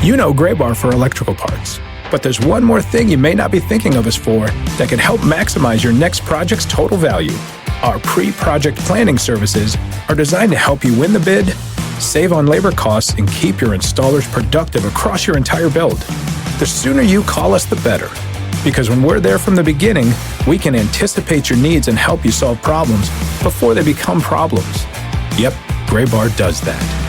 You know Gray Bar for electrical parts, but there's one more thing you may not be thinking of us for that can help maximize your next project's total value. Our pre-project planning services are designed to help you win the bid, save on labor costs, and keep your installers productive across your entire build. The sooner you call us, the better. Because when we're there from the beginning, we can anticipate your needs and help you solve problems before they become problems. Yep, Gray Bar does that.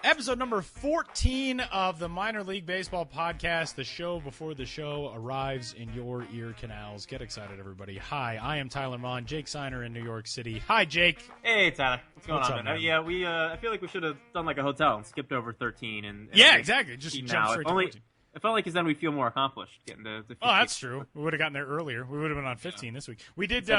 Episode number 14 of the Minor League Baseball podcast. The show before the show arrives in your ear canals. Get excited, everybody. Hi, I am Tyler Vaughn. Jake Seiner in New York City. Hi, Jake. Hey, Tyler. What's going What's on, up, man? I feel like we should have done like a hotel and skipped over 13. And yeah, exactly. Just jump now. straight to 14. If only because then we feel more accomplished getting to 15. Oh, that's true. We would have gotten there earlier. We would have been on 15 this week. We did.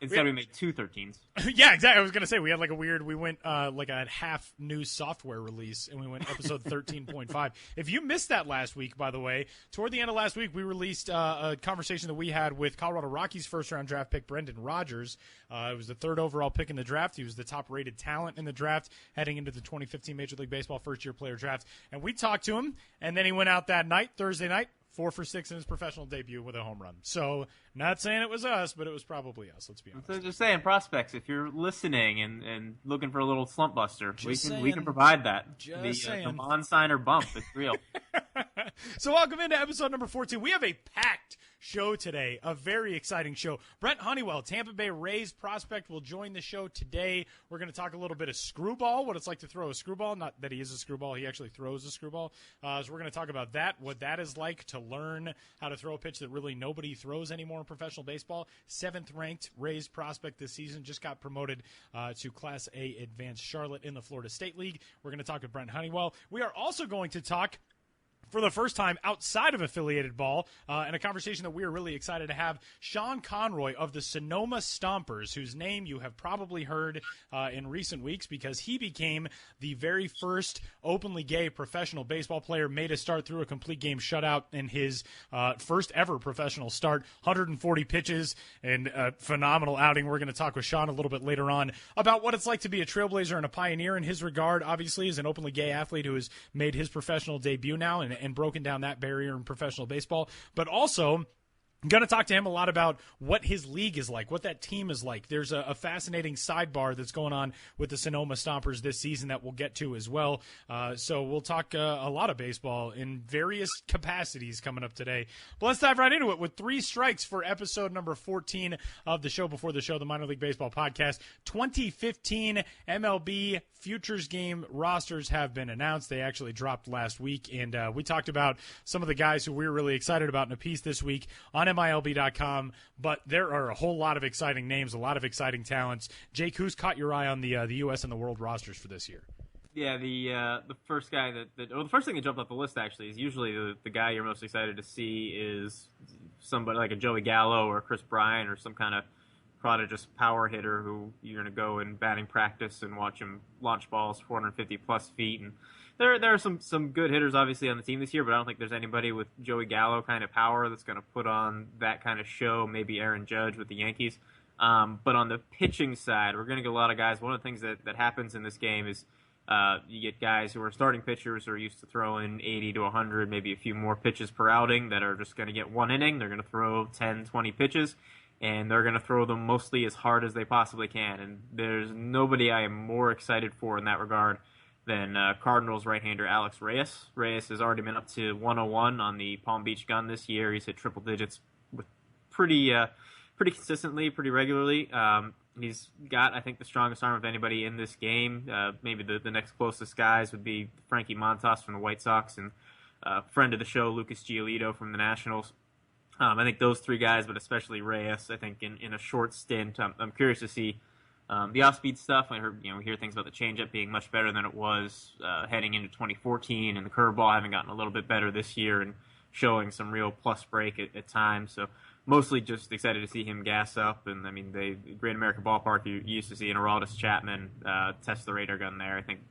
Instead, we made two 13s. Yeah, exactly. I was going to say, we had like a weird, we went like a half new software release, and we went episode 13.5. If you missed that last week, by the way, toward the end of last week, we released a conversation that we had with Colorado Rockies first-round draft pick Brendan Rodgers. It was the third overall pick in the draft. He was the top-rated talent in the draft heading into the 2015 Major League Baseball first-year player draft. And we talked to him, and then he went out that night, Thursday night, 4 for 6 in his professional debut with a home run. So, not saying it was us, but it was probably us, let's be honest. So just saying, prospects, if you're listening and looking for a little slump buster, we can provide that. The Bond signer bump, it's real. So welcome into episode number 14. We have a packed show today, a very exciting show. Brent Honeywell, Tampa Bay Rays prospect, will join the show today. We're going to talk a little bit of screwball, what it's like to throw a screwball. Not that he is a screwball, he actually throws a screwball. So we're going to talk about that, what that is like to learn how to throw a pitch that really nobody throws anymore in professional baseball. 7th-ranked Rays prospect this season, just got promoted to Class A Advanced Charlotte in the Florida State League. We're going to talk with Brent Honeywell. We are also going to talk for the first time outside of affiliated ball, and a conversation that we are really excited to have, Sean Conroy of the Sonoma Stompers, whose name you have probably heard in recent weeks because he became the very first openly gay professional baseball player, made a start through a complete game shutout in his first ever professional start, 140 pitches, and a phenomenal outing. We're going to talk with Sean a little bit later on about what it's like to be a trailblazer and a pioneer in his regard, obviously, as an openly gay athlete who has made his professional debut now and broken down that barrier in professional baseball, but also I'm going to talk to him a lot about what his league is like, what that team is like. There's a fascinating sidebar that's going on with the Sonoma Stompers this season that we'll get to as well. So we'll talk a lot of baseball in various capacities coming up today. But let's dive right into it with 3 strikes for episode number 14 of the show before the show, the Minor League Baseball podcast. 2015 MLB Futures Game rosters have been announced. They actually dropped last week, and we talked about some of the guys who we were really excited about in a piece this week on MILB.com, but there are a whole lot of exciting names, a lot of exciting talents. Jake, who's caught your eye on the U.S. and the world rosters for this year? Yeah, the first guy the first thing that jumped off the list actually is usually the guy you're most excited to see is somebody like a Joey Gallo or Chris Bryant or some kind of prodigious power hitter who you're going to go in batting practice and watch him launch balls 450 plus feet. And there are some good hitters obviously on the team this year, but I don't think there's anybody with Joey Gallo kind of power that's going to put on that kind of show. Maybe Aaron Judge with the Yankees. But on the pitching side, we're going to get a lot of guys. One of the things that happens in this game is you get guys who are starting pitchers who are used to throwing 80 to 100, maybe a few more pitches per outing that are just going to get one inning. They're going to throw 10, 20 pitches, and they're going to throw them mostly as hard as they possibly can. And there's nobody I am more excited for in that regard than Cardinals right-hander Alex Reyes. Reyes has already been up to 101 on the Palm Beach gun this year. He's hit triple digits with pretty consistently, pretty regularly. He's got, I think, the strongest arm of anybody in this game. Maybe the next closest guys would be Frankie Montas from the White Sox and friend of the show, Lucas Giolito from the Nationals. I think those 3 guys, but especially Reyes, I think in a short stint, I'm curious to see the off-speed stuff. I heard, we hear things about the changeup being much better than it was heading into 2014, and the curveball having gotten a little bit better this year and showing some real plus break at times. So mostly just excited to see him gas up. And I mean, the Great American Ballpark, you used to see an Aroldis Chapman test the radar gun there. I think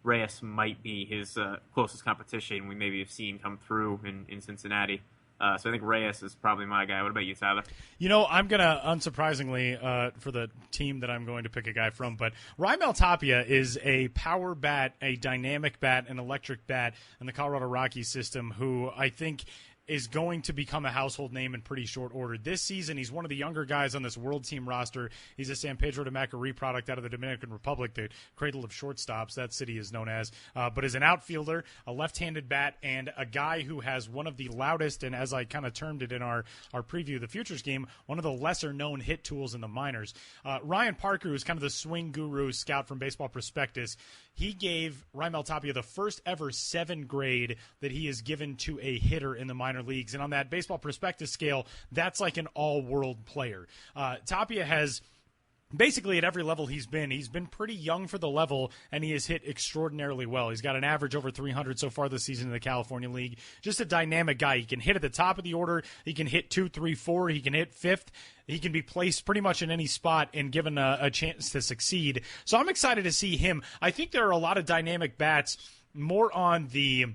Reyes might be his closest competition we maybe have seen come through in Cincinnati. So I think Reyes is probably my guy. What about you, Tyler? I'm going to, unsurprisingly, for the team that I'm going to pick a guy from, but Raimel Tapia is a power bat, a dynamic bat, an electric bat in the Colorado Rockies system who I think is going to become a household name in pretty short order. This season, he's one of the younger guys on this world team roster. He's a San Pedro de Macorís product out of the Dominican Republic, the cradle of shortstops, that city is known as, but is an outfielder, a left-handed bat, and a guy who has one of the loudest, and as I kind of termed it in our preview of the Futures game, one of the lesser-known hit tools in the minors. Ryan Parker, who's kind of the swing guru scout from Baseball Prospectus, he gave Raimel Tapia the first ever 7 grade that he has given to a hitter in the minor leagues. And on that Baseball Prospectus scale, that's like an all-world player. Tapia has basically at every level he's been pretty young for the level, and he has hit extraordinarily well. He's got an average over 300 so far this season in the California League. Just a dynamic guy. He can hit at the top of the order. He can hit 2, 3, 4. He can hit 5th. He can be placed pretty much in any spot and given a chance to succeed. So I'm excited to see him. I think there are a lot of dynamic bats more on the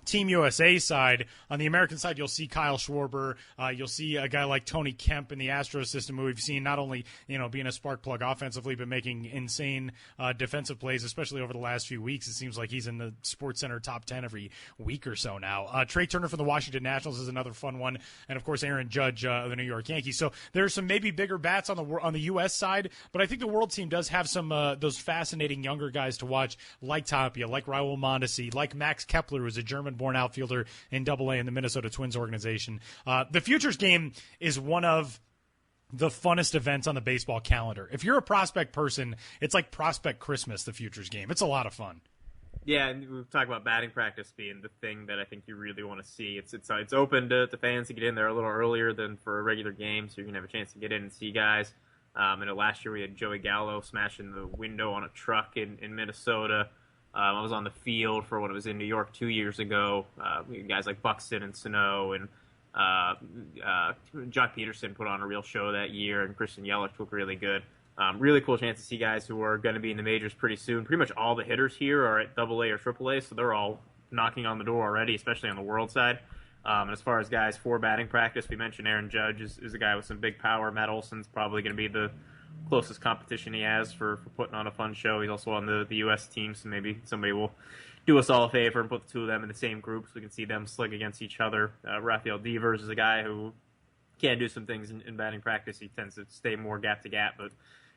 Team USA side. On the American side, you'll see Kyle Schwarber. You'll see a guy like Tony Kemp in the Astros system, who we've seen not only being a spark plug offensively, but making insane defensive plays, especially over the last few weeks. It seems like he's in the SportsCenter top 10 every week or so now. Trey Turner from the Washington Nationals is another fun one, and of course Aaron Judge of the New York Yankees. So there are some maybe bigger bats on the U.S. side, but I think the World Team does have some those fascinating younger guys to watch, like Tapia, like Raul Mondesi, like Max Kepler, who's a German-born outfielder in Double-A in the Minnesota Twins organization. The Futures game is one of the funnest events on the baseball calendar. If you're a prospect person, it's like Prospect Christmas, the Futures game. It's a lot of fun. Yeah, and we've talked about batting practice being the thing that I think you really want to see. It's open to fans to get in there a little earlier than for a regular game, so you're going to have a chance to get in and see guys. Last year we had Joey Gallo smashing the window on a truck in Minnesota. I was on the field for when it was in New York 2 years ago. Guys like Buxton and Sano and Jock Peterson put on a real show that year, and Christian Yelich looked really good. Really cool chance to see guys who are going to be in the majors pretty soon. Pretty much all the hitters here are at Double-A or Triple-A, so they're all knocking on the door already, especially on the world side. And as far as guys for batting practice, we mentioned Aaron Judge is a guy with some big power. Matt Olson's probably going to be the closest competition he has for putting on a fun show. He's also on the U.S. team, so maybe somebody will do us all a favor and put the two of them in the same group so we can see them slug against each other. Rafael Devers is a guy who can do some things in batting practice. He tends to stay more gap to gap, but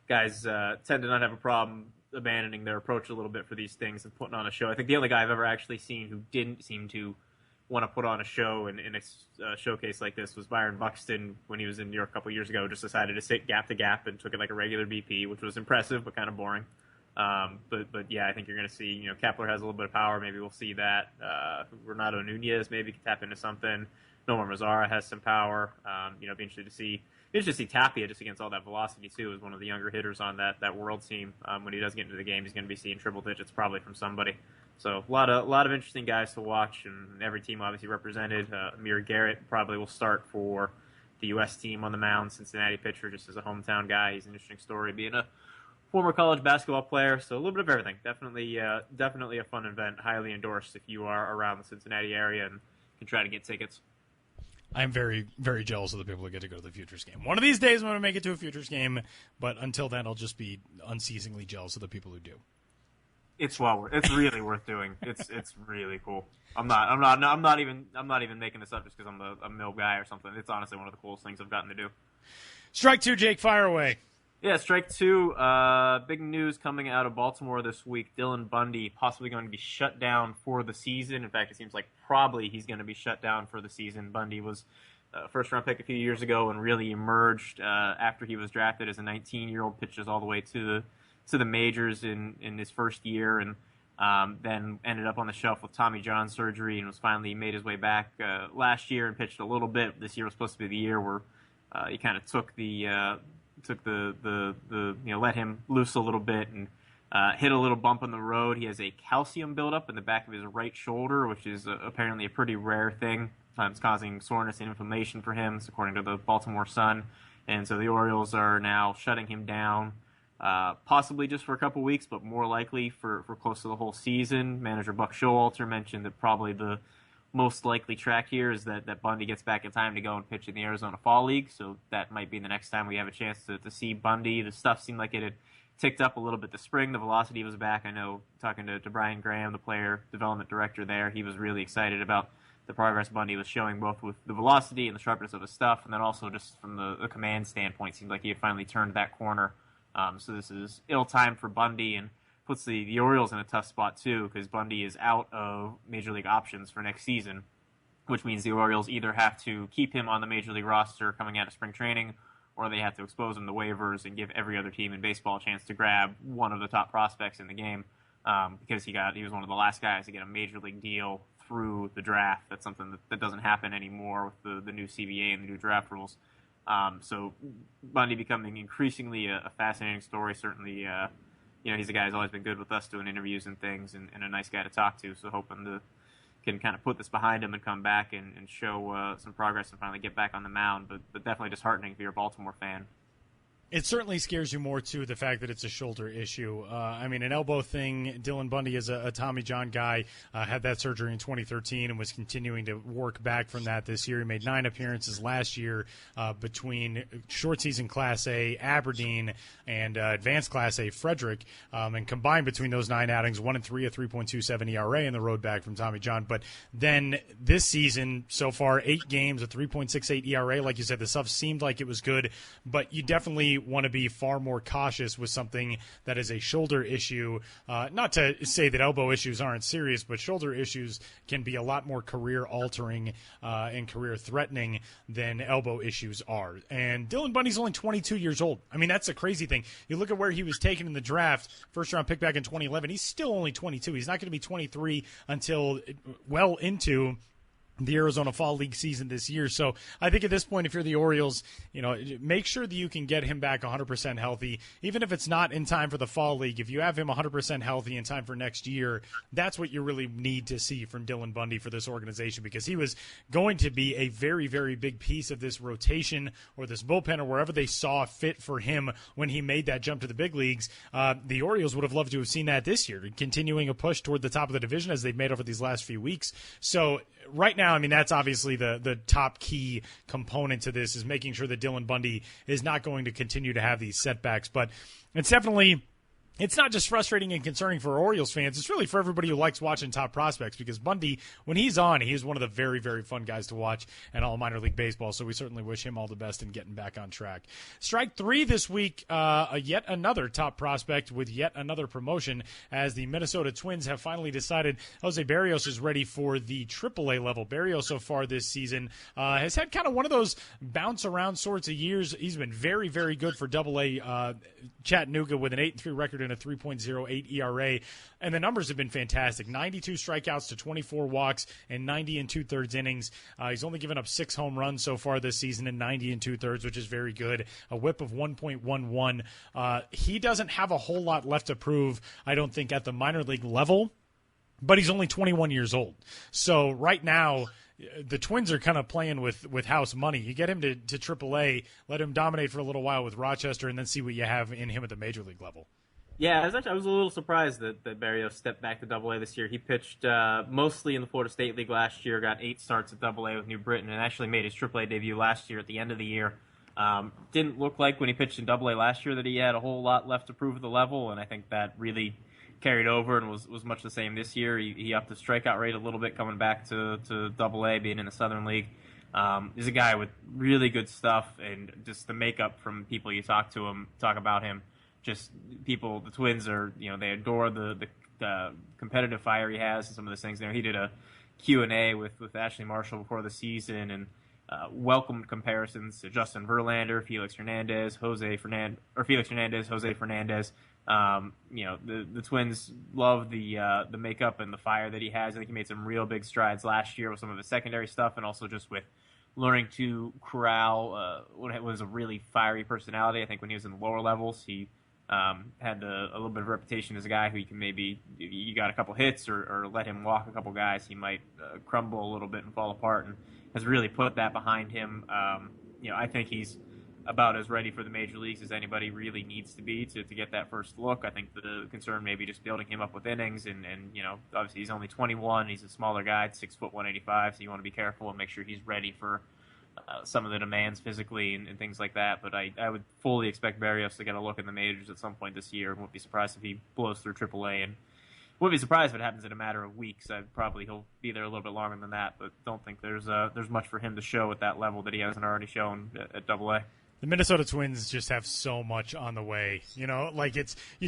guys tend to not have a problem abandoning their approach a little bit for these things and putting on a show. I think the only guy I've ever actually seen who didn't seem to want to put on a show in a showcase like this was Byron Buxton when he was in New York a couple years ago. Just decided to sit gap to gap and took it like a regular BP, which was impressive but kind of boring. But yeah, I think you're going to see, Kepler has a little bit of power. Maybe we'll see that. Renato Nunez maybe can tap into something. Nomar Mazara has some power. Be interested to see. Interested to see Tapia just against all that velocity too. As one of the younger hitters on that world team. When he does get into the game, he's going to be seeing triple digits probably from somebody. So a lot of interesting guys to watch, and every team obviously represented. Amir Garrett probably will start for the U.S. team on the mound. Cincinnati pitcher, just as a hometown guy, he's an interesting story, being a former college basketball player. So a little bit of everything. Definitely a fun event. Highly endorsed if you are around the Cincinnati area and can try to get tickets. I'm very, very jealous of the people who get to go to the Futures game. One of these days I'm going to make it to a Futures game, but until then I'll just be unceasingly jealous of the people who do. It's really worth doing. It's really cool. I'm not even making this up just because I'm a mill guy or something. It's honestly one of the coolest things I've gotten to do. Strike two, Jake, fire away. Yeah, strike two. Big news coming out of Baltimore this week. Dylan Bundy possibly going to be shut down for the season. In fact, it seems like probably he's going to be shut down for the season. Bundy was a first-round pick a few years ago and really emerged after he was drafted as a 19-year-old, pitches all the way to the majors in his first year, and then ended up on the shelf with Tommy John surgery and was finally made his way back last year and pitched a little bit. This year was supposed to be the year where he kind of took the let him loose a little bit and hit a little bump in the road. He has a calcium buildup in the back of his right shoulder, which is apparently a pretty rare thing. It's causing soreness and inflammation for him, according to the Baltimore Sun. And so the Orioles are now shutting him down, possibly just for a couple weeks, but more likely for close to the whole season. Manager Buck Showalter mentioned that probably the most likely track here is that Bundy gets back in time to go and pitch in the Arizona Fall League. So that might be the next time we have a chance to see Bundy. The stuff seemed like it had ticked up a little bit this spring. The velocity was back. I know talking to Brian Graham, the player development director there, he was really excited about the progress Bundy was showing, both with the velocity and the sharpness of his stuff, and then also just from the command standpoint. Seemed like he had finally turned that corner. So this is ill-timed for Bundy and puts the Orioles in a tough spot too, because Bundy is out of Major League options for next season, which means the Orioles either have to keep him on the Major League roster coming out of spring training, or they have to expose him to waivers and give every other team in baseball a chance to grab one of the top prospects in the game, because he was one of the last guys to get a Major League deal through the draft. That's something that doesn't happen anymore with the new CBA and the new draft rules. So Bundy becoming increasingly a fascinating story. Certainly, he's a guy who's always been good with us doing interviews and things, and a nice guy to talk to. So hoping to can kind of put this behind him and come back and show some progress and finally get back on the mound. But definitely disheartening if you're a Baltimore fan. It certainly scares you more, too, the fact that it's a shoulder issue. An elbow thing. Dylan Bundy is a Tommy John guy, had that surgery in 2013 and was continuing to work back from that this year. He made 9 appearances last year between short season Class A Aberdeen and advanced Class A Frederick. And combined between those 9 outings, 1-3, a 3.27 ERA in the road back from Tommy John. But then this season, so far, 8 games, a 3.68 ERA. Like you said, the stuff seemed like it was good, but you definitely want to be far more cautious with something that is a shoulder issue. Not to say that elbow issues aren't serious, but shoulder issues can be a lot more career-altering and career-threatening than elbow issues are. And Dylan Bundy's only 22 years old. That's a crazy thing. You look at where he was taken in the draft, first-round pick back in 2011. He's still only 22. He's not going to be 23 until well into the Arizona Fall League season this year. So I think at this point, if you're the Orioles, make sure that you can get him back 100% healthy. Even if it's not in time for the Fall League, if you have him 100% healthy in time for next year, that's what you really need to see from Dylan Bundy for this organization, because he was going to be a very, very big piece of this rotation or this bullpen or wherever they saw fit for him when he made that jump to the big leagues. The Orioles would have loved to have seen that this year, continuing a push toward the top of the division as they've made over these last few weeks. So right now, that's obviously the top key component to this, is making sure that Dylan Bundy is not going to continue to have these setbacks. But it's not just frustrating and concerning for Orioles fans. It's really for everybody who likes watching top prospects, because Bundy, when he's on, he's one of the very, very fun guys to watch in all minor league baseball. So we certainly wish him all the best in getting back on track. Strike 3 this week, yet another top prospect with yet another promotion, as the Minnesota Twins have finally decided Jose Barrios is ready for the AAA level. Barrios so far this season has had kind of one of those bounce around sorts of years. He's been very, very good for AA Chattanooga with an 8-3 record and a 3.08 ERA, and the numbers have been fantastic. 92 strikeouts to 24 walks and 90 2/3 innings. He's only given up 6 home runs so far this season in 90 2/3, which is very good. A whip of 1.11. He doesn't have a whole lot left to prove, I don't think, at the minor league level, but he's only 21 years old. So right now, the Twins are kind of playing with house money. You get him to AAA, let him dominate for a little while with Rochester, and then see what you have in him at the major league level. Yeah, I was a little surprised that Barrios stepped back to AA this year. He pitched mostly in the Florida State League last year, got 8 starts at AA with New Britain, and actually made his AAA debut last year at the end of the year. Didn't look like when he pitched in AA last year that he had a whole lot left to prove at the level, and I think that really carried over and was much the same this year. He upped the strikeout rate a little bit coming back to AA, being in the Southern League. He's a guy with really good stuff, and just the makeup from people you talk about him. Just people, the Twins are, they adore the competitive fire he has and some of those things there. He did a Q&A with Ashley Marshall before the season and welcomed comparisons to Justin Verlander, Felix Hernandez, Jose Fernandez. The Twins love the makeup and the fire that he has. I think he made some real big strides last year with some of his secondary stuff, and also just with learning to corral what was a really fiery personality. I think when he was in the lower levels, he had a little bit of reputation as a guy who you can maybe, you got a couple hits or let him walk a couple guys, he might crumble a little bit and fall apart, and has really put that behind him. I think he's about as ready for the major leagues as anybody really needs to be to get that first look. I think the concern may be just building him up with innings, and obviously he's only 21. He's a smaller guy, 6 foot 185, so you want to be careful and make sure he's ready for some of the demands physically and things like that. But I would fully expect Berrios to get a look in the majors at some point this year. Wouldn't be surprised if he blows through AAA, and wouldn't be surprised if it happens in a matter of weeks. He'll be there a little bit longer than that, but don't think there's much for him to show at that level that he hasn't already shown at AA. The Minnesota Twins just have so much on the way. You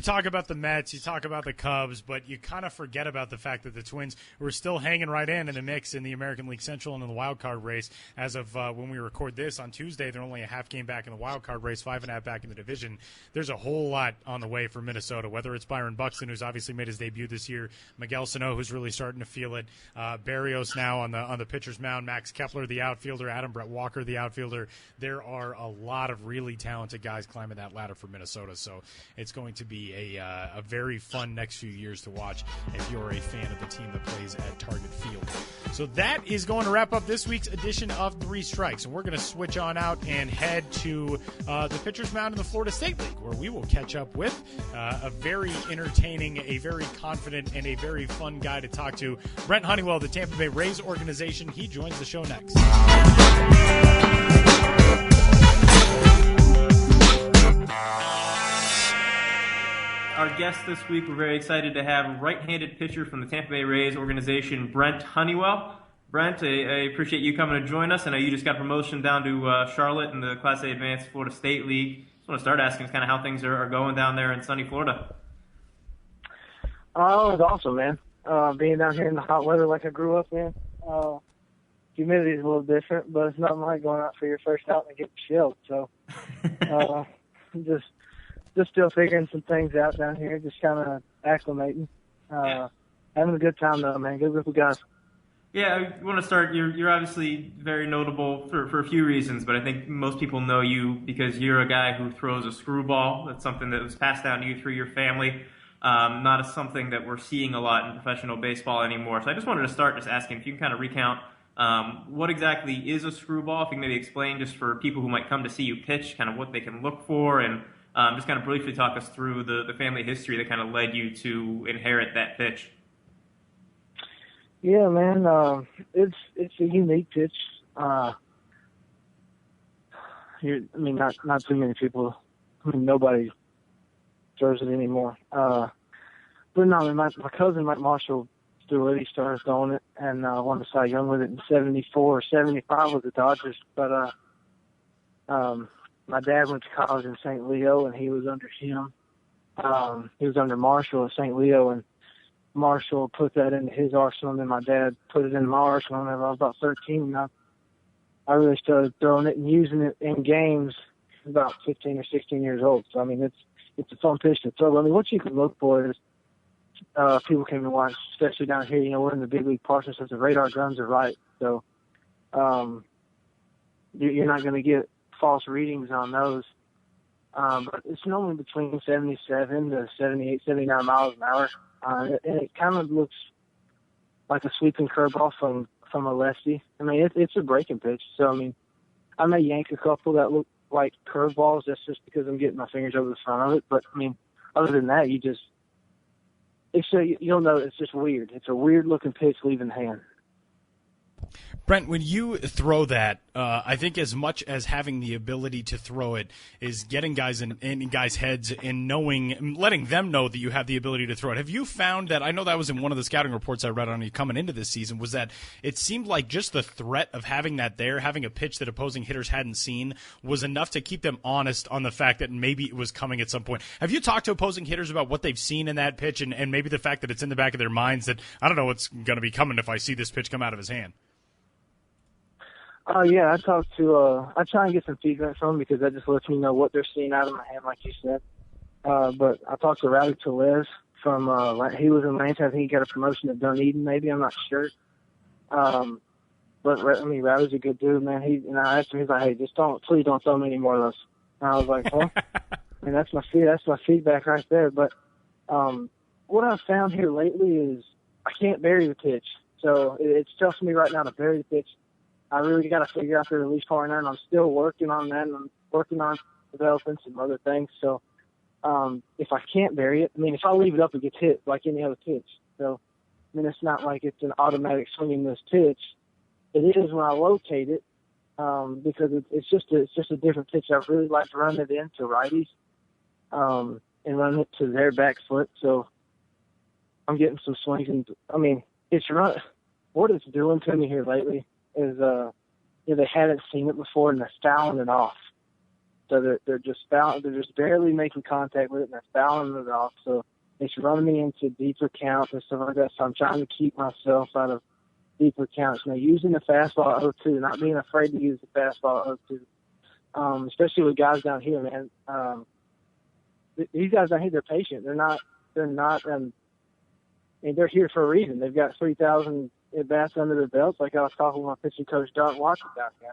talk about the Mets, you talk about the Cubs, but you kind of forget about the fact that the Twins were still hanging right in the mix in the American League Central and in the wild card race. As of when we record this on Tuesday, they're only a half game back in the wild card race, 5.5 back in the division. There's a whole lot on the way for Minnesota, whether it's Byron Buxton, who's obviously made his debut this year, Miguel Sano, who's really starting to feel it, Berrios now on the pitcher's mound, Max Kepler, the outfielder, Adam Brett Walker, the outfielder. There are a lot of really talented guys climbing that ladder for Minnesota, so it's going to be a very fun next few years to watch if you're a fan of the team that plays at Target Field. So that is going to wrap up this week's edition of Three Strikes, and we're going to switch on out and head to the pitcher's mound in the Florida State League, where we will catch up with a very entertaining, a very confident, and a very fun guy to talk to, Brent Honeywell, the Tampa Bay Rays organization. He joins the show next. Our guest this week, we're very excited to have right-handed pitcher from the Tampa Bay Rays organization, Brent Honeywell. Brent, I appreciate you coming to join us. I know you just got promotion down to Charlotte in the Class A Advanced Florida State League. Just want to start asking kind of how things are going down there in sunny Florida. Oh, it's awesome, man. Being down here in the hot weather like I grew up in. Humidity is a little different, but it's nothing like going out for your first out and getting chilled. So just still figuring some things out down here, just kind of acclimating. Having a good time, though, man. Good group of guys. Yeah, I want to start. You're obviously very notable for a few reasons, but I think most people know you because you're a guy who throws a screwball. That's something that was passed down to you through your family. Not as something that we're seeing a lot in professional baseball anymore. So I just wanted to start just asking if you can kind of recount what exactly is a screwball. If you can maybe explain just for people who might come to see you pitch, kind of what they can look for, and just kind of briefly talk us through the family history that kind of led you to inherit that pitch. Yeah, man, it's a unique pitch. Not too many people. Nobody throws it anymore. But no, my cousin Mike Marshall threw it. He started throwing it and won the Cy Young with it in '74 or '75 with the Dodgers. But my dad went to college in St. Leo, and he was under him. He was under Marshall at St. Leo, and Marshall put that into his arsenal, and then my dad put it in my arsenal whenever I was about 13. And I really started throwing it and using it in games about 15 or 16 years old. So, I mean, it's a fun pitch to throw. I mean, what you can look for is people came to watch, especially down here. We're in the big league park, so the radar guns are right. So you're not going to get false readings on those. But it's normally between 77 to 78, 79 miles an hour. And it kind of looks like a sweeping curveball from a lefty. I mean, it's a breaking pitch. So, I mean, I may yank a couple that look like curveballs. That's just because I'm getting my fingers over the front of it. But, I mean, other than that, you'll know it's just weird. It's a weird-looking pitch leaving the hand. Brent, when you throw that, I think as much as having the ability to throw it is getting guys in guys' heads and letting them know that you have the ability to throw it. Have you found that, I know that was in one of the scouting reports I read on you coming into this season, was that it seemed like just the threat of having that there, having a pitch that opposing hitters hadn't seen, was enough to keep them honest on the fact that maybe it was coming at some point. Have you talked to opposing hitters about what they've seen in that pitch and maybe the fact that it's in the back of their minds that, I don't know what's going to be coming if I see this pitch come out of his hand? Yeah, I try and get some feedback from them because that just lets me know what they're seeing out of my hand, like you said. But I talked to Rowdy Tellez from, he was in Lansing. I think he got a promotion to Dunedin, maybe, I'm not sure. But Rowdy's a good dude, man. I asked him, he's like, hey, please don't throw me any more of those. And I was like, well, I mean, that's my feedback right there. But, what I've found here lately is I can't bury the pitch. So it's tough for me right now to bury the pitch. I really got to figure out the release corner, and I'm still working on that, and I'm working on developing some other things. So if I can't bury it, I mean, if I leave it up, it gets hit like any other pitch. So, I mean, it's not like it's an automatic swinging miss pitch. It is when I locate it, because it's just a different pitch. I really like to run it into righties and run it to their back foot. So I'm getting some swings. And, I mean, what it's doing to me here lately is they haven't seen it before, and they're fouling it off. So they're just barely making contact with it, and they're fouling it off. So it's running me into deeper counts and stuff like that. So I'm trying to keep myself out of deeper counts. Now, using the fastball at 0-2, not being afraid to use the fastball at 0-2, especially with guys down here, man. These guys down here, they're patient. They're not. I mean, they're here for a reason. They've got 3,000 at-bats under their belts. Like I was talking with my pitching coach, Don Watson, down here.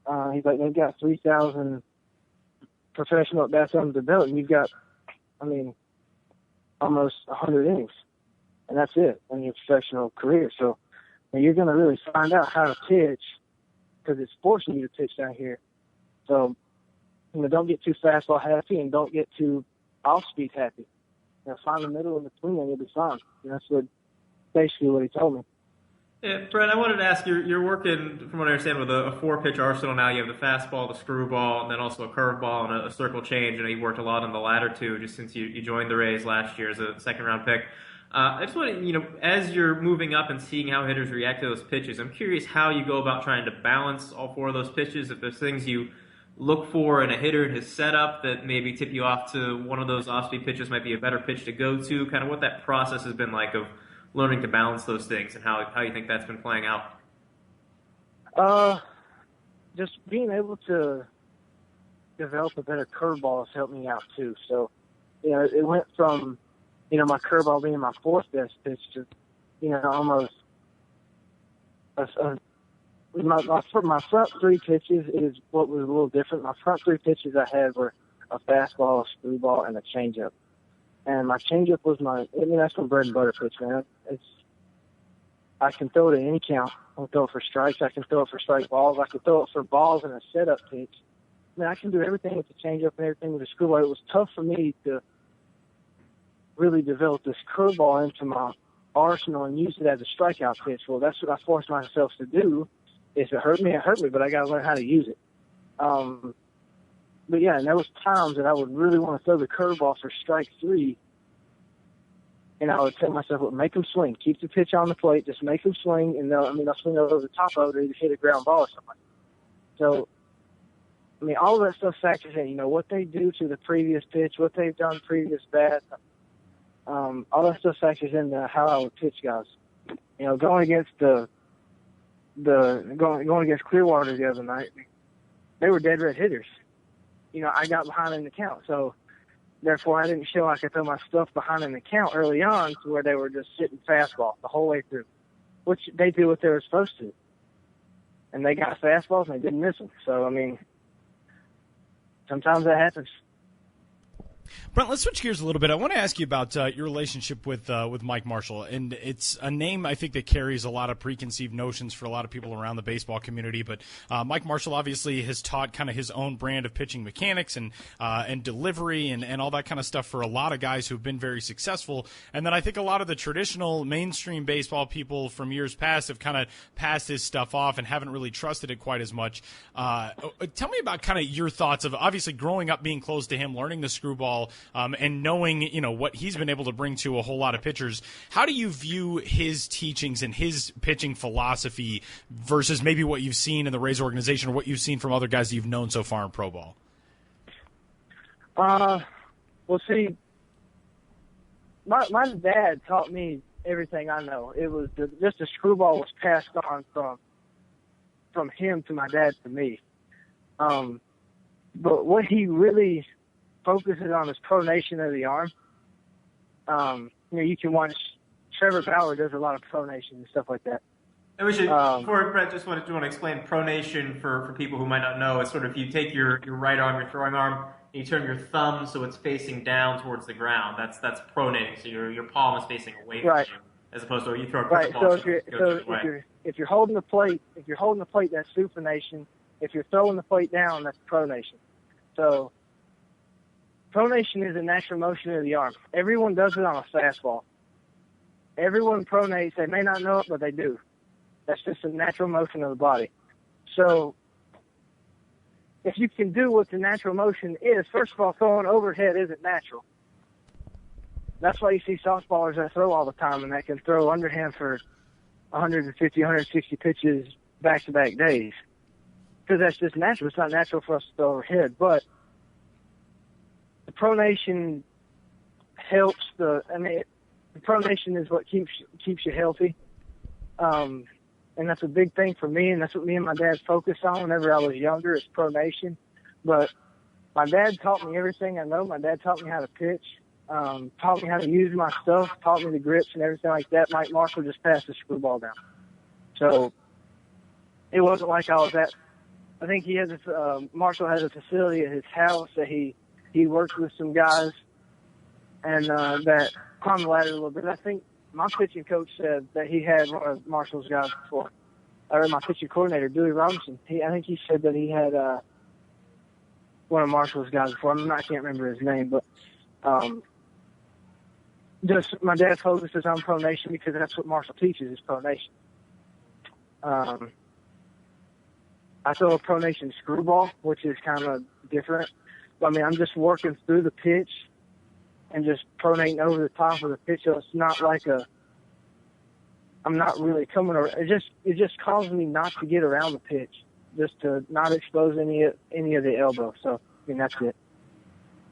I mean, he's like, they've got 3,000 professional at-bats under their belt, and you've got, I mean, almost 100 innings, and that's it in your professional career. So you're going to really find out how to pitch because it's forcing you to pitch down here. So, don't get too fastball happy and don't get too off-speed happy. Find the middle in between and you'll be fine. And that's basically what he told me. Yeah, Brent, I wanted to ask you, you're working, from what I understand, with a 4-pitch arsenal now. You have the fastball, the screwball, and then also a curveball and a circle change. You worked a lot on the latter two just since you joined the Rays last year as a second-round pick. I just want to, as you're moving up and seeing how hitters react to those pitches, I'm curious how you go about trying to balance all 4 of those pitches. If there's things you look for in a hitter in his setup that maybe tip you off to one of those off-speed pitches might be a better pitch to go to, kind of what that process has been like of learning to balance those things and how you think that's been playing out. Just being able to develop a better curveball has helped me out too. So, it went from, my curveball being my 4th best pitch to, almost my front 3 pitches is what was a little different. My front 3 pitches I had were a fastball, a screwball, and a changeup. And my changeup was that's my bread and butter pitch, man. I can throw it at any count. I can throw it for strikes. I can throw it for strike balls. I can throw it for balls and a setup pitch. I can do everything with the changeup and everything with the screwball. It was tough for me to really develop this curveball into my arsenal and use it as a strikeout pitch. Well, that's what I forced myself to do. If it hurt me, but I got to learn how to use it. But yeah, and there was times that I would really want to throw the curveball for strike 3, and I would tell myself, well, make them swing. Keep the pitch on the plate. Just make them swing, and they'll swing over the top of it or either hit a ground ball or something. So, all of that stuff factors in. What they do to the previous pitch, what they've done previous bat. All that stuff factors into how I would pitch guys. Going against going against Clearwater the other night, they were dead red hitters. I got behind in the count, so therefore I didn't show I could throw my stuff behind in the count early on to where they were just sitting fastball the whole way through, which they did what they were supposed to. And they got fastballs and they didn't miss them. So, sometimes that happens. Brent, let's switch gears a little bit. I want to ask you about your relationship with Mike Marshall, and it's a name I think that carries a lot of preconceived notions for a lot of people around the baseball community. But Mike Marshall obviously has taught kind of his own brand of pitching mechanics and delivery and all that kind of stuff for a lot of guys who've been very successful. And then I think a lot of the traditional mainstream baseball people from years past have kind of passed his stuff off and haven't really trusted it quite as much. Tell me about kind of your thoughts of obviously growing up, being close to him, learning the screwball. And knowing, what he's been able to bring to a whole lot of pitchers, how do you view his teachings and his pitching philosophy versus maybe what you've seen in the Rays organization or what you've seen from other guys that you've known so far in pro ball? Well, see, my dad taught me everything I know. It was just the screwball was passed on from him to my dad to me. But what he really focuses on is pronation of the arm. You can watch Trevor Bauer does a lot of pronation and stuff like that. And we should, before Brett, just want to explain pronation for people who might not know. It's sort of you take your right arm, your throwing arm, and you turn your thumb so it's facing down towards the ground. That's pronating. So your palm is facing away from you, as opposed to you throw a right. ball. So if you're holding the plate, that's supination. If you're throwing the plate down, that's pronation. So pronation is a natural motion of the arm. Everyone does it on a fastball. Everyone pronates. They may not know it, but they do. That's just a natural motion of the body. So if you can do what the natural motion is, first of all, throwing overhead isn't natural. That's why you see softballers that throw all the time and that can throw underhand for 150, 160 pitches back-to-back days. Because that's just natural. It's not natural for us to throw overhead. But the pronation helps the pronation is what keeps you healthy. And that's a big thing for me, and that's what me and my dad focused on whenever I was younger, is pronation. But my dad taught me everything I know. My dad taught me how to pitch, taught me how to use my stuff, taught me the grips and everything like that. Mike Marshall just passed the screwball down. So it wasn't like I was at, I think he has Marshall has a facility at his house that he worked with some guys and that climbed the ladder a little bit. I think my pitching coach said that he had one of Marshall's guys before. Or my pitching coordinator, Dewey Robinson. I think he said that he had one of Marshall's guys before. I can't remember his name, but just my dad focuses on pronation because that's what Marshall teaches, is pronation. I throw a pronation screwball, which is kind of different. I mean, I'm just working through the pitch and just pronating over the top of the pitch. So it's not like I'm not really coming around. It just causes me not to get around the pitch, just to not expose any of the elbow. So, I mean, that's it.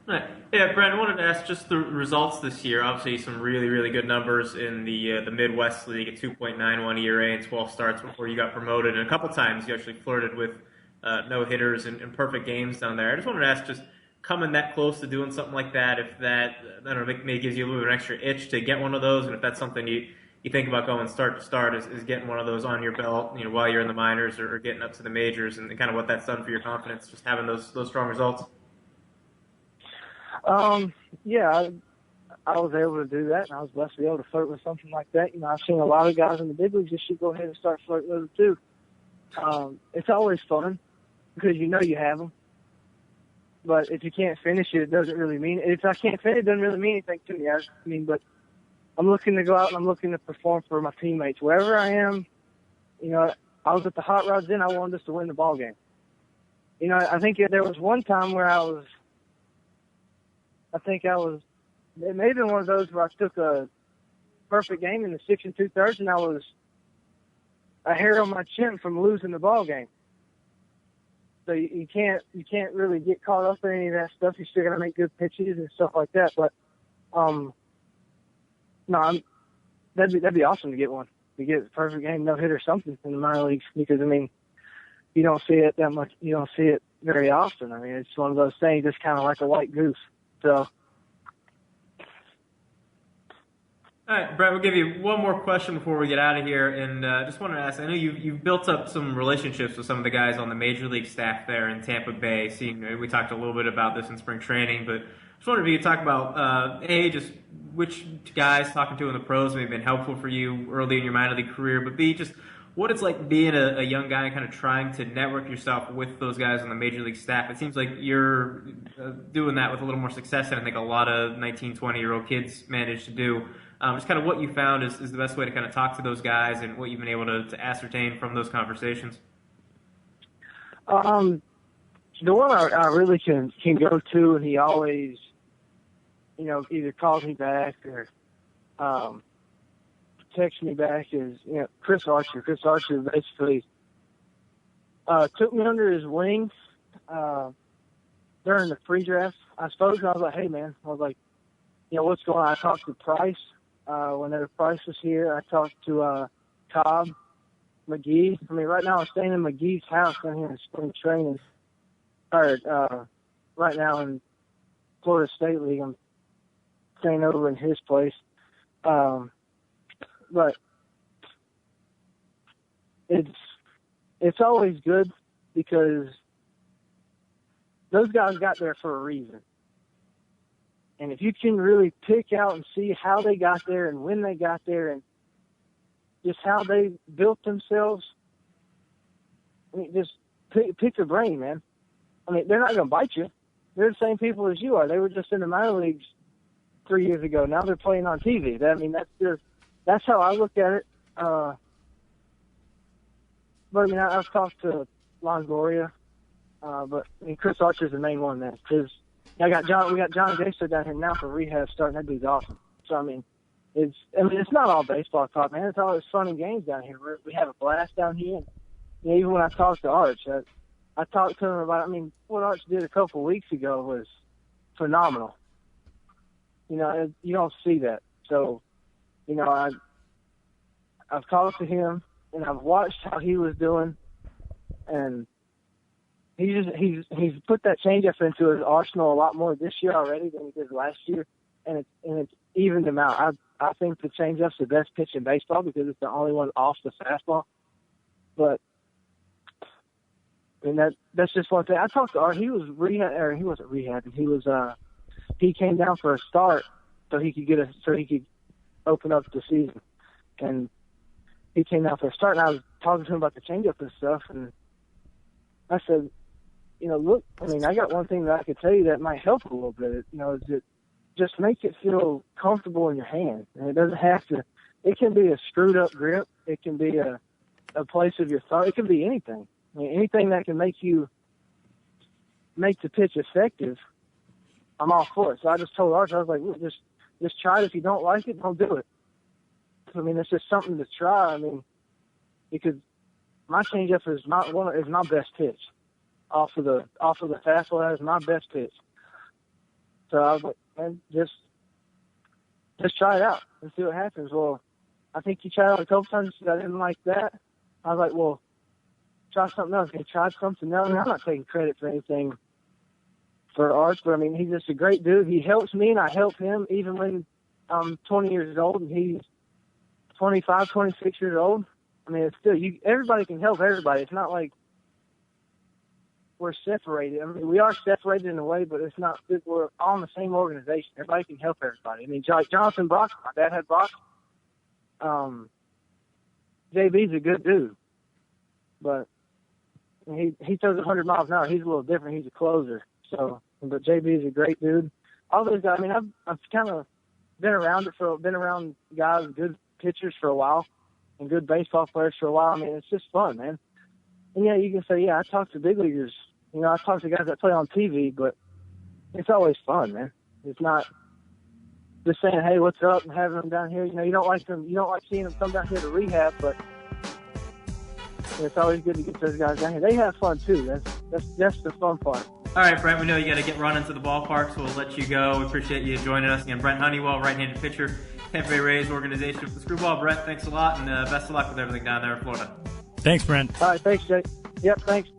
Right. Yeah, Brent, I wanted to ask just the results this year. Obviously, some really, really good numbers in the Midwest League, a 2.91 ERA in 12 starts before you got promoted. And a couple times you actually flirted with no-hitters and perfect games down there. I just wanted to ask, just coming that close to doing something like that, if that, I don't know, maybe gives you a little bit of an extra itch to get one of those, and if that's something you think about going start to start, is getting one of those on your belt, while you're in the minors or getting up to the majors, and kind of what that's done for your confidence, just having those strong results. Yeah, I was able to do that, and I was blessed to be able to flirt with something like that. I've seen a lot of guys in the big leagues just should go ahead and start flirting with it too. It's always fun because you have them. But if you can't finish it, it doesn't really mean it. If I can't finish it, it doesn't really mean anything to me. But I'm looking to go out and I'm looking to perform for my teammates. Wherever I am, I was at the Hot Rods then. I wanted us to win the ball game. I think there was one time where it may have been one of those where I took a perfect game in the 6 2/3, and I was a hair on my chin from losing the ball game. So you can't really get caught up in any of that stuff. You still got to make good pitches and stuff like that. But that'd be awesome to get one, to get a perfect game, no hit or something in the minor leagues, because you don't see it that much. You don't see it very often. It's one of those things. It's kind of like a white goose. So. All right, Brent, we'll give you one more question before we get out of here, and just wanted to ask, I know you've built up some relationships with some of the guys on the Major League staff there in Tampa Bay. We talked a little bit about this in spring training, but just wondered if you could talk about, A, just which guys talking to in the pros may have been helpful for you early in your minor league career, but B, just what it's like being a young guy and kind of trying to network yourself with those guys on the Major League staff. It seems like you're doing that with a little more success than I think a lot of 19, 20-year-old kids manage to do. Just kind of what you found is the best way to kind of talk to those guys and what you've been able to ascertain from those conversations. The one I really can go to, and he always, either calls me back or texts me back, is Chris Archer. Chris Archer basically took me under his wing during the pre-draft, I suppose. And I was like, hey, man, what's going on? I talked to Price. Whenever Price was here, I talked to Cobb, McGee. Right now I'm staying in McGee's house down here in spring training. Right now in Florida State League, I'm staying over in his place. But it's always good because those guys got there for a reason. And if you can really pick out and see how they got there and when they got there and just how they built themselves. I mean, just pick your brain, man. I mean, they're not going to bite you. They're the same people as you are. They were just in the minor leagues 3 years ago. Now they're playing on TV. That's how I look at it. But I mean, I've talked to Longoria, but I mean, Chris Archer's the main one, man. Because we got John Gaster down here now for rehab starting. That dude's awesome. So I mean, it's not all baseball talk, man. It's always fun and games down here. We have a blast down here. And, you know, even when I talked to Arch, I talked to him about. I mean, what Arch did a couple of weeks ago was phenomenal. You know, you don't see that. So, you know, I've talked to him and I've watched how he was doing, and he's put that changeup into his arsenal a lot more this year already than he did last year, and it's evened him out. I think the changeup's the best pitch in baseball because it's the only one off the fastball. But I mean, that's just one thing. I talked to Art. He wasn't rehabbing. He came down for a start so he could open up the season, and he came down for a start. And I was talking to him about the changeup and stuff, and I said, you know, look, I mean, I got one thing that I could tell you that might help a little bit. You know, is that just make it feel comfortable in your hand. And it doesn't have to. It can be a screwed up grip. It can be a place of your thumb. It can be anything. I mean, anything that can make the pitch effective, I'm all for it. So I just told Arch, I was like, look, just try it. If you don't like it, don't do it. I mean, it's just something to try. I mean, because my changeup is my best pitch. Off of the fastball, that is my best pitch. So I was like, man, just try it out and see what happens. Well, I think he tried it out a couple times. I didn't like that. I was like, well, try something else. He tried something else. And I'm not taking credit for anything for Arch, but I mean, he's just a great dude. He helps me and I help him even when I'm 20 years old and he's 25, 26 years old. I mean, it's still, everybody can help everybody. It's not like we're separated. I mean, we are separated in a way, but it's not, we're all in the same organization. Everybody can help everybody. I mean, Jonathan Brock, my dad had Brock. JB's a good dude, but he throws 100 miles an hour. He's a little different. He's a closer. So, but JB is a great dude. All those guys. I mean, I've kind of been around guys, good pitchers for a while, and good baseball players for a while. I mean, it's just fun, man. And yeah, you can say, yeah, I talk to big leaguers. You know, I talk to guys that play on TV, but it's always fun, man. It's not just saying, hey, what's up, and having them down here. You know, you don't like seeing them come down here to rehab, but it's always good to get those guys down here. They have fun too. That's the fun part. All right, Brent, we know you got to get running to the ballpark, so we'll let you go. We appreciate you joining us. Again, Brent Honeywell, right-handed pitcher, Tampa Bay Rays organization for the Screwball. Brent, thanks a lot, and best of luck with everything down there in Florida. Thanks, Brent. All right, thanks, Jake. Yep, thanks.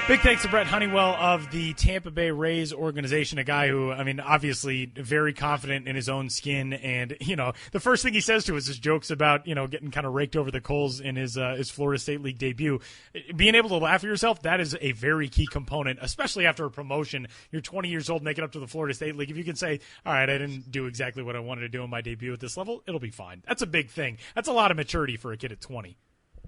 Big thanks to Brent Honeywell of the Tampa Bay Rays organization, a guy who, I mean, obviously very confident in his own skin. And, you know, the first thing he says to us is jokes about, you know, getting kind of raked over the coals in his Florida State League debut. Being able to laugh at yourself, that is a very key component, especially after a promotion. You're 20 years old, make it up to the Florida State League. If you can say, all right, I didn't do exactly what I wanted to do in my debut at this level, it'll be fine. That's a big thing. That's a lot of maturity for a kid at 20.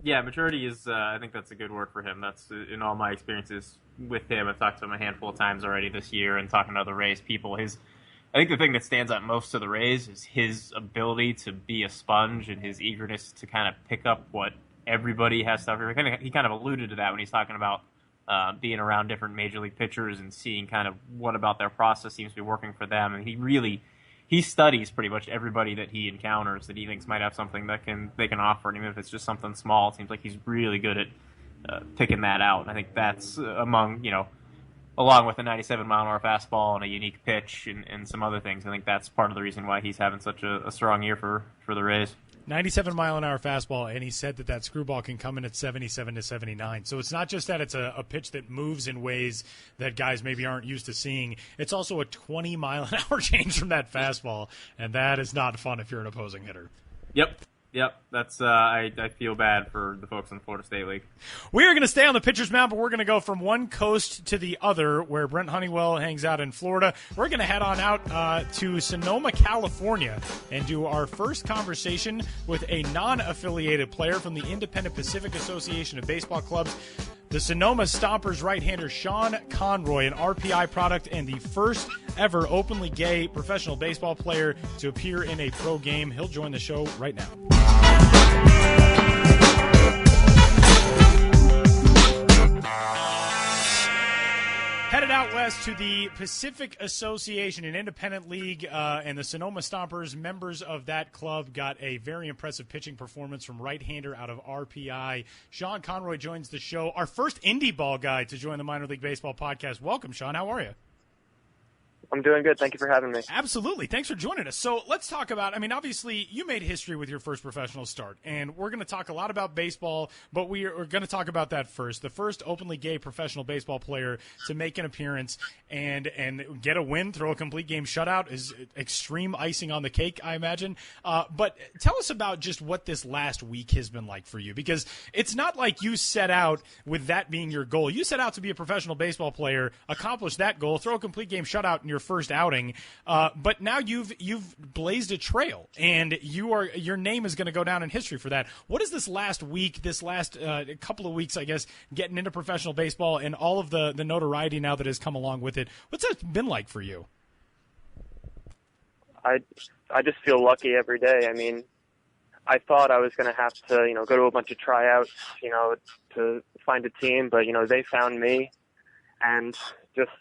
Yeah, maturity is, I think that's a good word for him. That's in all my experiences with him. I've talked to him a handful of times already this year and talking to other Rays people. I think the thing that stands out most to the Rays is his ability to be a sponge and his eagerness to kind of pick up what everybody has to offer. He kind of alluded to that when he's talking about being around different major league pitchers and seeing kind of what about their process seems to be working for them. And he studies pretty much everybody that he encounters that he thinks might have something that they can offer, and even if it's just something small, it seems like he's really good at picking that out. And I think that's along with a 97-mile-an-hour fastball and a unique pitch and some other things. I think that's part of the reason why he's having such a strong year for the Rays. 97-mile-an-hour fastball, and he said that screwball can come in at 77 to 79. So it's not just that it's a pitch that moves in ways that guys maybe aren't used to seeing. It's also a 20-mile-an-hour change from that fastball, and that is not fun if you're an opposing hitter. Yep. Yep, that's I feel bad for the folks in the Florida State League. We are going to stay on the pitcher's mound, but we're going to go from one coast to the other, where Brent Honeywell hangs out in Florida. We're going to head on out to Sonoma, California, and do our first conversation with a non-affiliated player from the Independent Pacific Association of Baseball Clubs, the Sonoma Stompers right-hander Sean Conroy, an RPI product and the first ever openly gay professional baseball player to appear in a pro game. He'll join the show right now. Headed out west to the Pacific Association, an independent league, and the Sonoma Stompers, members of that club, got a very impressive pitching performance from right-hander out of RPI. Sean Conroy joins the show, our first indie ball guy to join the Minor League Baseball podcast. Welcome, Sean. How are you? I'm doing good. Thank you for having me. Absolutely. Thanks for joining us. So let's talk about, obviously you made history with your first professional start, and we're going to talk a lot about baseball, but we're going to talk about that first. The first openly gay professional baseball player to make an appearance and get a win, throw a complete game shutout is extreme icing on the cake, I imagine. But tell us about just what this last week has been like for you, because it's not like you set out with that being your goal. You set out to be a professional baseball player, accomplish that goal, throw a complete game shutout in your first outing, but now you've blazed a trail, and your name is going to go down in history for that. What is this last week, this last couple of weeks, I guess, getting into professional baseball and all of the notoriety now that has come along with it? What's that been like for you? I just feel lucky every day. I thought I was going to have to, go to a bunch of tryouts, to find a team, but, they found me, and just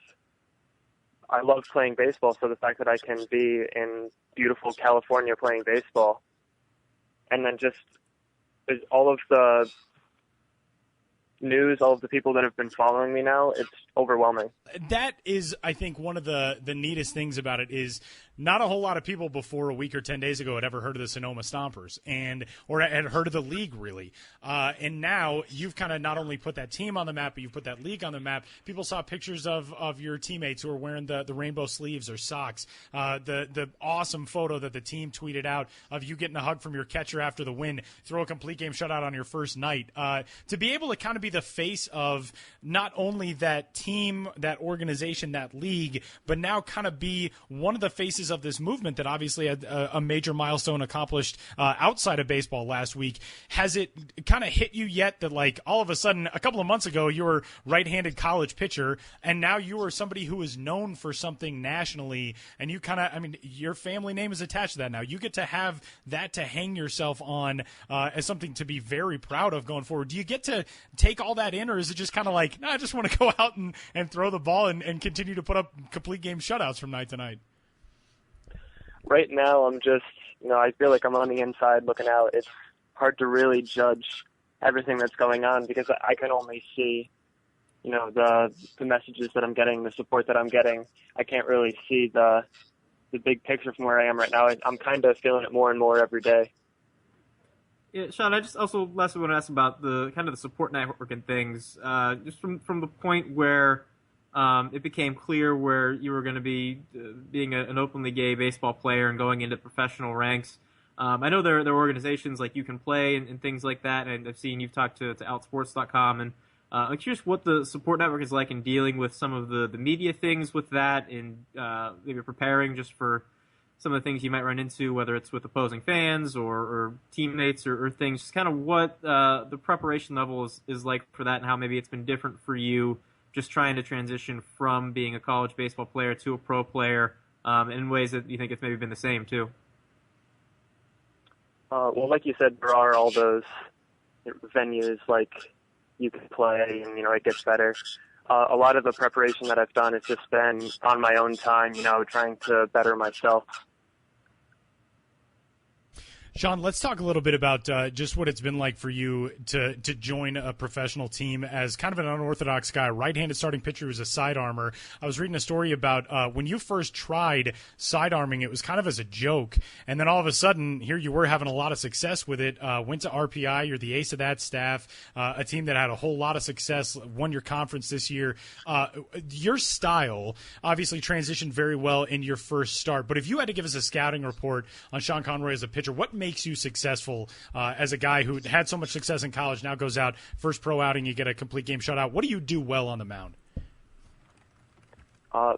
I love playing baseball, so the fact that I can be in beautiful California playing baseball, and then just all of the news, all of the people that have been following me now, it's overwhelming. That is, I think, one of the neatest things about it is not a whole lot of people before a week or 10 days ago had ever heard of the Sonoma Stompers or had heard of the league, really. And now you've kind of not only put that team on the map, but you've put that league on the map. People saw pictures of your teammates who are wearing the rainbow sleeves or socks. The awesome photo that the team tweeted out of you getting a hug from your catcher after the win, throw a complete game shutout on your first night. To be able to kind of be the face of not only that team, that organization, that league, but now kind of be one of the faces of this movement that obviously had a major milestone accomplished outside of baseball last week. Has it kind of hit you yet that, like, all of a sudden, a couple of months ago, you were right-handed college pitcher, and now you are somebody who is known for something nationally, and you kind of, your family name is attached to that now. You get to have that to hang yourself on as something to be very proud of going forward. Do you get to take all that in, or is it just kind of like, I just want to go out and throw the ball and continue to put up complete game shutouts from night to night? Right now, I'm just, I feel like I'm on the inside looking out. It's hard to really judge everything that's going on because I can only see, the messages that I'm getting, the support that I'm getting. I can't really see the big picture from where I am right now. I'm kind of feeling it more and more every day. Yeah, Sean, I just also lastly want to ask about the kind of the support network and things. Just from the point where it became clear where you were going to be being an openly gay baseball player and going into professional ranks. I know there are organizations like You Can Play and things like that, and I've seen you've talked to Outsports.com, and I'm curious what the support network is like in dealing with some of the media things with that, and maybe preparing just for some of the things you might run into, whether it's with opposing fans or teammates or things, just kind of what the preparation level is like for that, and how maybe it's been different for you just trying to transition from being a college baseball player to a pro player in ways that you think it's maybe been the same too. Well, like you said, there are all those venues like You Can Play, and, it gets better. A lot of the preparation that I've done has just been on my own time, trying to better myself. Sean, let's talk a little bit about just what it's been like for you to join a professional team as kind of an unorthodox guy, right-handed starting pitcher who's a sidearmer. I was reading a story about when you first tried sidearming, it was kind of as a joke, and then all of a sudden, here you were having a lot of success with it, went to RPI, you're the ace of that staff, a team that had a whole lot of success, won your conference this year. Your style obviously transitioned very well in your first start, but if you had to give us a scouting report on Sean Conroy as a pitcher, what made makes you successful as a guy who had so much success in college, now goes out, first pro outing, you get a complete game shutout. What do you do well on the mound?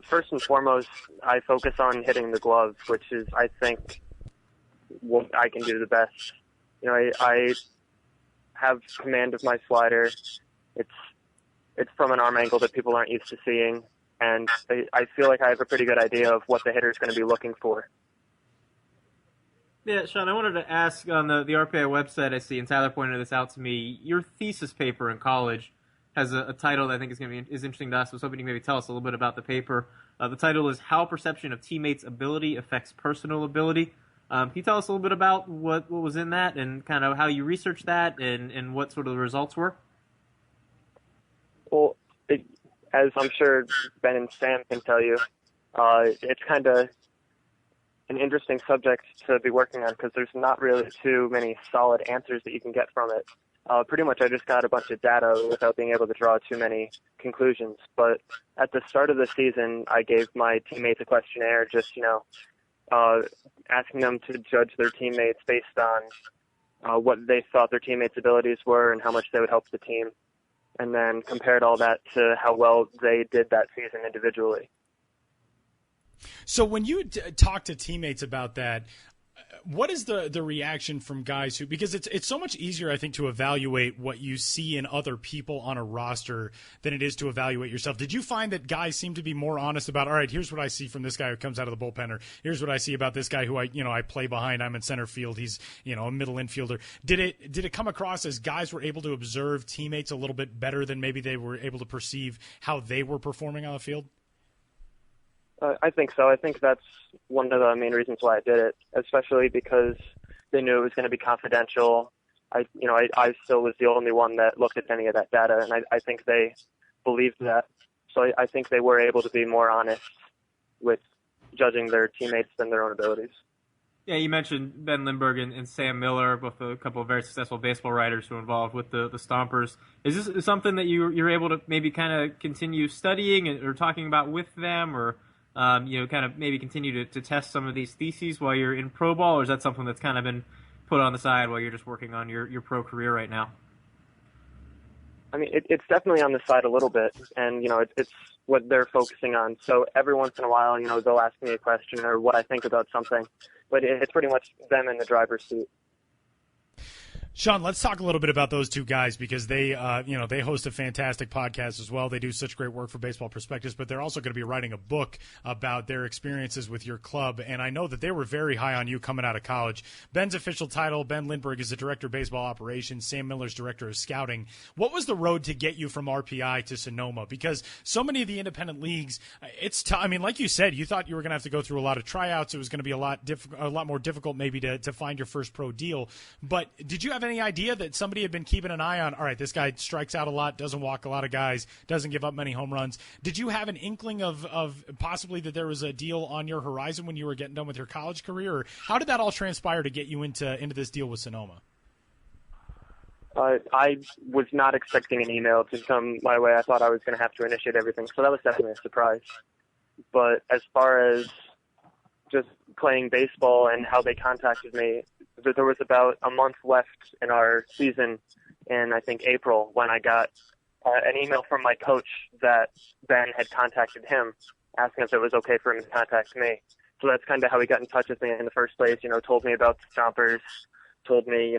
First and foremost, I focus on hitting the glove, which is, I think, what I can do the best. You know, I have command of my slider. It's from an arm angle that people aren't used to seeing, and I feel like I have a pretty good idea of what the hitter is going to be looking for. Yeah, Sean, I wanted to ask on the RPI website, I see, and Tyler pointed this out to me, your thesis paper in college has a title that I think is interesting to us. I was hoping you maybe tell us a little bit about the paper. The title is How Perception of Teammates' Ability Affects Personal Ability. Can you tell us a little bit about what was in that and kind of how you researched that and what sort of the results were? Well, as I'm sure Ben and Sam can tell you, it's kind of an interesting subject to be working on because there's not really too many solid answers that you can get from it. Pretty much I just got a bunch of data without being able to draw too many conclusions. But at the start of the season, I gave my teammates a questionnaire, just, asking them to judge their teammates based on what they thought their teammates' abilities were and how much they would help the team, and then compared all that to how well they did that season individually. So when you talk to teammates about that, what is the reaction from guys who, because it's so much easier, I think, to evaluate what you see in other people on a roster than it is to evaluate yourself. Did you find that guys seem to be more honest about, all right, here's what I see from this guy who comes out of the bullpen, or here's what I see about this guy who I play behind, I'm in center field, he's, a middle infielder. Did it come across as guys were able to observe teammates a little bit better than maybe they were able to perceive how they were performing on the field? I think so. I think that's one of the main reasons why I did it, especially because they knew it was going to be confidential. I still was the only one that looked at any of that data, and I think they believed that. So I think they were able to be more honest with judging their teammates than their own abilities. Yeah, you mentioned Ben Lindbergh and Sam Miller, both a couple of very successful baseball writers who are involved with the Stompers. Is this something that you're able to maybe kind of continue studying or talking about with them, or kind of maybe continue to test some of these theses while you're in pro ball, or is that something that's kind of been put on the side while you're just working on your pro career right now? I mean, it's definitely on the side a little bit, and, it's what they're focusing on. So every once in a while, they'll ask me a question or what I think about something, but it's pretty much them in the driver's seat. Sean, let's talk a little bit about those two guys because they host a fantastic podcast as well. They do such great work for Baseball Prospectus, but they're also going to be writing a book about their experiences with your club. And I know that they were very high on you coming out of college. Ben's official title, Ben Lindbergh, is the Director of Baseball Operations. Sam Miller's Director of Scouting. What was the road to get you from RPI to Sonoma? Because so many of the independent leagues, it's tough. I mean, like you said, you thought you were going to have to go through a lot of tryouts. It was going to be a lot more difficult maybe to find your first pro deal. But did you have any idea that somebody had been keeping an eye on, all right, this guy strikes out a lot, doesn't walk a lot of guys, doesn't give up many home runs? Did you have an inkling of possibly that there was a deal on your horizon when you were getting done with your college career? Or how did that all transpire to get you into this deal with Sonoma? I was not expecting an email to come my way. I thought I was going to have to initiate everything, so that was definitely a surprise. But as far as just playing baseball and how they contacted me, there was about a month left in our season in, I think, April, when I got an email from my coach that Ben had contacted him, asking if it was okay for him to contact me. So that's kind of how he got in touch with me in the first place, told me about the Stompers, told me,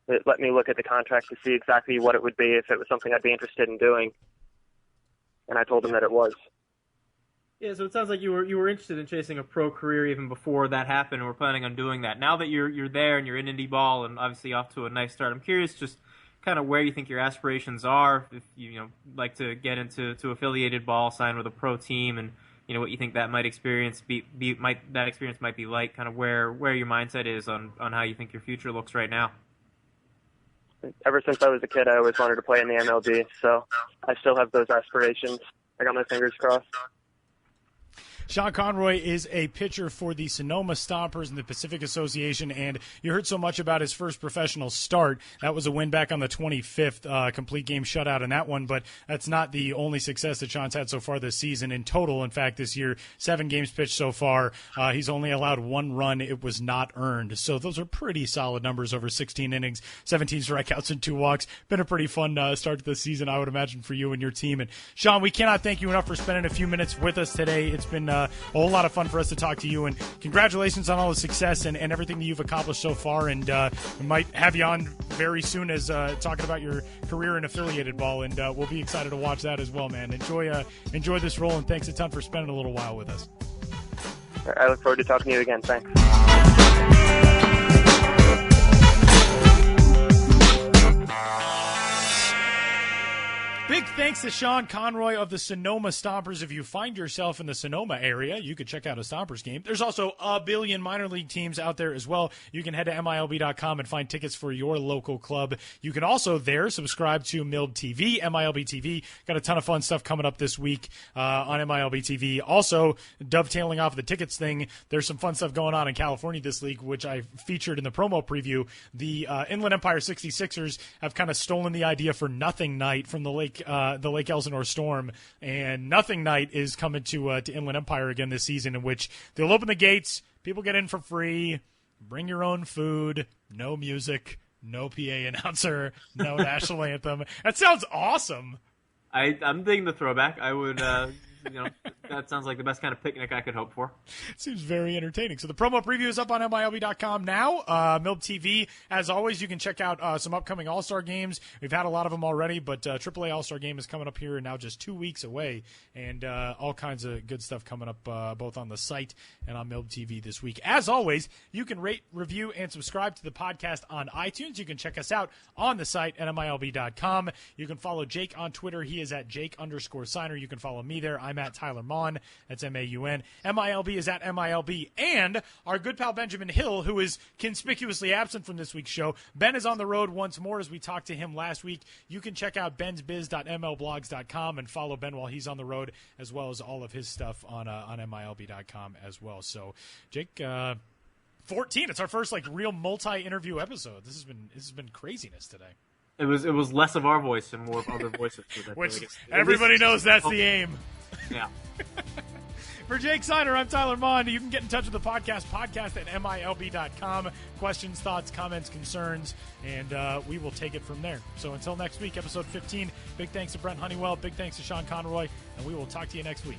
let me look at the contract to see exactly what it would be if it was something I'd be interested in doing. And I told him that it was. Yeah, so it sounds like you were interested in chasing a pro career even before that happened, and we're planning on doing that. Now that you're there and you're in indie ball and obviously off to a nice start, I'm curious just kind of where you think your aspirations are. If you like to get into affiliated ball, sign with a pro team, and what you think that might that experience might be like. Kind of where your mindset is on how you think your future looks right now. Ever since I was a kid, I always wanted to play in the MLB, so I still have those aspirations. I got my fingers crossed. Sean Conroy is a pitcher for the Sonoma Stompers in the Pacific Association, and you heard so much about his first professional start. That was a win back on the 25th, complete game shutout in that one, but that's not the only success that Sean's had so far this season. In total, in fact, this year, 7 games pitched so far. He's only allowed 1 run. It was not earned. So those are pretty solid numbers over 16 innings, 17 strikeouts, and 2 walks. Been a pretty fun start to the season, I would imagine, for you and your team. And Sean, we cannot thank you enough for spending a few minutes with us today. It's been a whole lot of fun for us to talk to you, and congratulations on all the success and everything that you've accomplished so far. And we might have you on very soon as talking about your career in affiliated ball, and we'll be excited to watch that as well, man. Enjoy this role, and thanks a ton for spending a little while with us. I look forward to talking to you again. Thanks. Big thanks to Sean Conroy of the Sonoma Stompers. If you find yourself in the Sonoma area, you could check out a Stompers game. There's also a billion minor league teams out there as well. You can head to MILB.com and find tickets for your local club. You can also there subscribe to MILB TV, MILB TV. Got a ton of fun stuff coming up this week on MILB TV. Also, dovetailing off the tickets thing, there's some fun stuff going on in California this week, which I featured in the promo preview. The Inland Empire 66ers have kind of stolen the idea for Nothing Night from the Lake Elsinore Storm, and Nothing Night is coming to Inland Empire again this season, in which they'll open the gates, people get in for free, bring your own food, no music, no PA announcer, no national anthem. That sounds awesome. I'm digging the throwback. I would, that sounds like the best kind of picnic I could hope for. It seems very entertaining. So the promo preview is up on MILB.com now. MILB TV, as always, you can check out some upcoming All-Star games. We've had a lot of them already, but AAA All-Star game is coming up here now just 2 weeks away, and all kinds of good stuff coming up both on the site and on MILB TV this week. As always, you can rate, review, and subscribe to the podcast on iTunes. You can check us out on the site at MILB.com. You can follow Jake on Twitter. He is at Jake_Signer. You can follow me there. I'm at Tyler Maun. That's MAUN. MILB is at MILB. And our good pal Benjamin Hill, who is conspicuously absent from this week's show. Ben is on the road once more, as we talked to him last week. You can check out bensbiz.mlblogs.com and follow Ben while he's on the road, as well as all of his stuff on MILB.com as well. So, Jake, 14. It's our first real multi-interview episode. This has been craziness today. It was less of our voice and more of other voices. So which everybody knows that's the aim. Yeah. For Jake Signer, I'm Tyler Maun. You can get in touch with the podcast at MILB.com. Questions, thoughts, comments, concerns, and we will take it from there. So until next week, episode 15, big thanks to Brent Honeywell, big thanks to Sean Conroy, and we will talk to you next week.